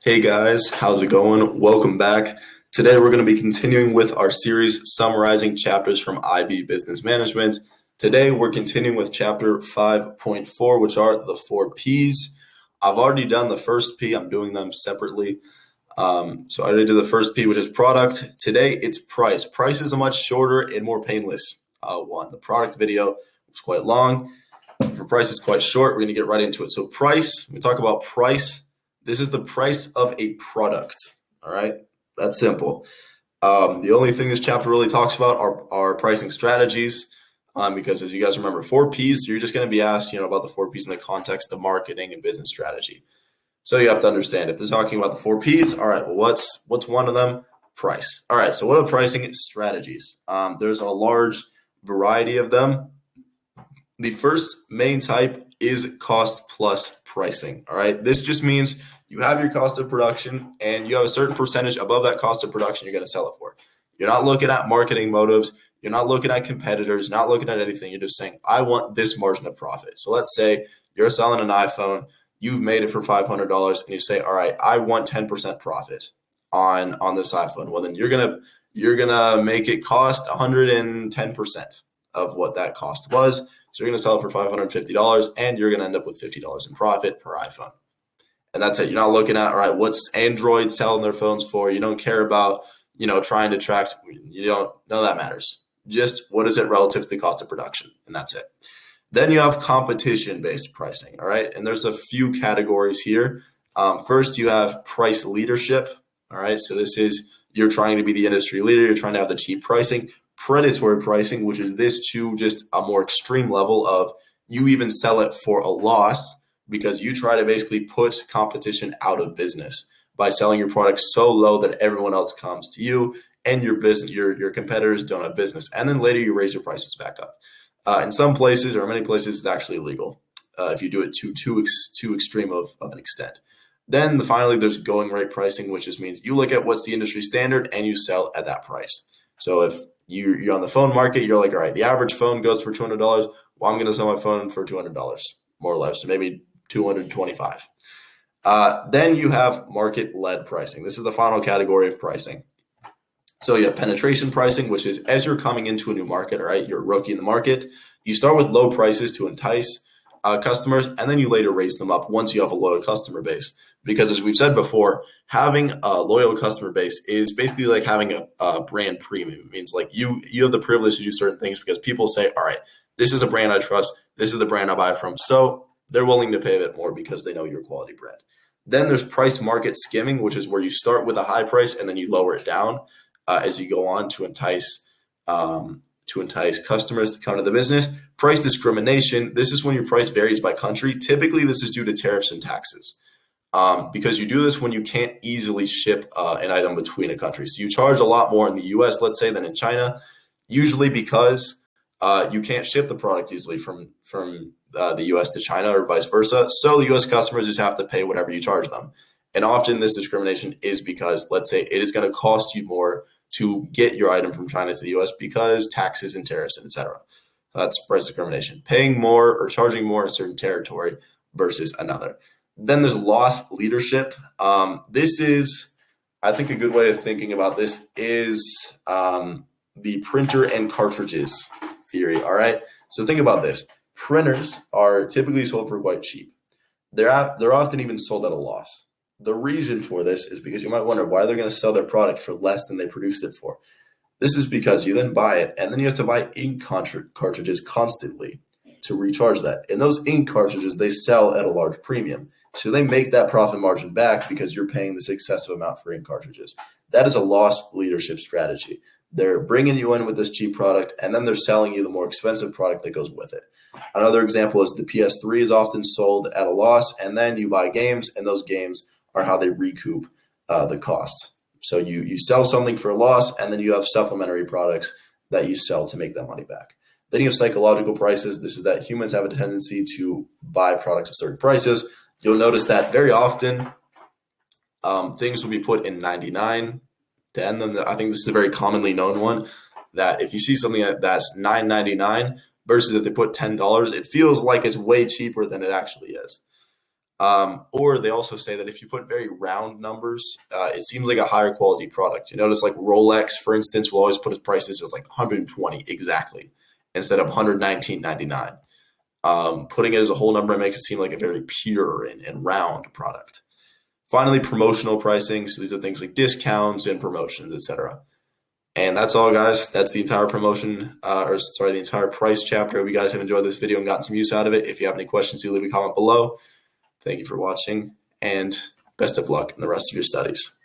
Hey guys, how's it going? Welcome back. Today we're going to be continuing with our series summarizing chapters from IB Business Management. Today we're continuing with chapter 5.4, which are the 4Ps. I've already done the first P. I'm doing them separately. So I already did the first P, which is product. Today it's price. Price is a much shorter and more painless one. The product video was quite long. For price, it's quite short. We're going to get right into it. So price, we talk about price. This is the price of a product. All right, that's simple. The only thing this chapter really talks about are pricing strategies, because as you guys remember, 4Ps, you're just going to be asked, about the 4Ps in the context of marketing and business strategy. So you have to understand if they're talking about the 4Ps, all right, well, what's one of them? Price. All right, so what are pricing strategies? There's a large variety of them. The first main type is cost plus pricing. All right, this just means you have your cost of production and you have a certain percentage above that cost of production you're going to sell it for. You're not looking at marketing motives. You're not looking at competitors, not looking at anything. You're just saying, I want this margin of profit. So let's say you're selling an iPhone, you've made it for $500 and you say, all right, I want 10% profit on this iPhone. Well, then you're going to make it cost 110% of what that cost was. So you're going to sell it for $550 and you're going to end up with $50 in profit per iPhone. And that's it. You're not looking at, all right, what's Android selling their phones for? You don't care about, trying to track. You don't know that matters. Just what is it relative to the cost of production? And that's it. Then you have competition-based pricing, all right? And there's a few categories here. First, you have price leadership, all right? So this is you're trying to be the industry leader. You're trying to have the cheap pricing. Predatory pricing, which is this to just a more extreme level of you even sell it for a loss because you try to basically put competition out of business by selling your product so low that everyone else comes to you and your business, your competitors don't have business. And then later you raise your prices back up. In some places or many places, it's actually illegal if you do it to too extreme of an extent. Then finally, there's going rate pricing, which just means you look at what's the industry standard and you sell at that price. So if you're on the phone market, you're like, all right, the average phone goes for $200. Well, I'm going to sell my phone for $200, more or less, so maybe $225. Then you have market-led pricing. This is the final category of pricing. So you have penetration pricing, which is as you're coming into a new market, all right, you're a rookie in the market, you start with low prices to entice customers, and then you later raise them up once you have a loyal customer base. Because as we've said before, having a loyal customer base is basically like having a brand premium. It means like you have the privilege to do certain things because people say, all right, this is a brand I trust. This is the brand I buy from. So they're willing to pay a bit more because they know your quality brand. Then there's price market skimming, which is where you start with a high price and then you lower it down as you go on to entice customers to come to the business. Price discrimination. This is when your price varies by country. Typically, this is due to tariffs and taxes. Because you do this when you can't easily ship an item between a country. So you charge a lot more in the US, let's say, than in China, usually because you can't ship the product easily from the US to China or vice versa. So the US customers just have to pay whatever you charge them. And often this discrimination is because, let's say, it is going to cost you more to get your item from China to the US because taxes and tariffs, etc. That's price discrimination, paying more or charging more in a certain territory versus another. Then there's loss leadership. This is, I think a good way of thinking about this is the printer and cartridges theory, all right? So think about this. Printers are typically sold for quite cheap. They're often even sold at a loss. The reason for this is because you might wonder why they're going to sell their product for less than they produced it for. This is because you then buy it, and then you have to buy ink cartridges constantly to recharge that. And those ink cartridges, they sell at a large premium. So they make that profit margin back because you're paying this excessive amount for ink cartridges. That is a loss leadership strategy. They're bringing you in with this cheap product, and then they're selling you the more expensive product that goes with it. Another example is the PS3 is often sold at a loss, and then you buy games, and those games are how they recoup the cost. So you sell something for a loss, and then you have supplementary products that you sell to make that money back. Then you have psychological prices. This is that humans have a tendency to buy products at certain prices. You'll notice that very often things will be put in 99 to end them. I think this is a very commonly known one, that if you see something that's $9.99 versus if they put $10, it feels like it's way cheaper than it actually is. Or they also say that if you put very round numbers, it seems like a higher quality product. You notice like Rolex, for instance, will always put its prices as like 120 exactly instead of 119.99. Putting it as a whole number makes it seem like a very pure and round product. Finally, promotional pricing. So these are things like discounts and promotions, etc. And that's all, guys. That's the entire the entire price chapter. Hope you guys have enjoyed this video and gotten some use out of it. If you have any questions, do leave a comment below. Thank you for watching, and best of luck in the rest of your studies.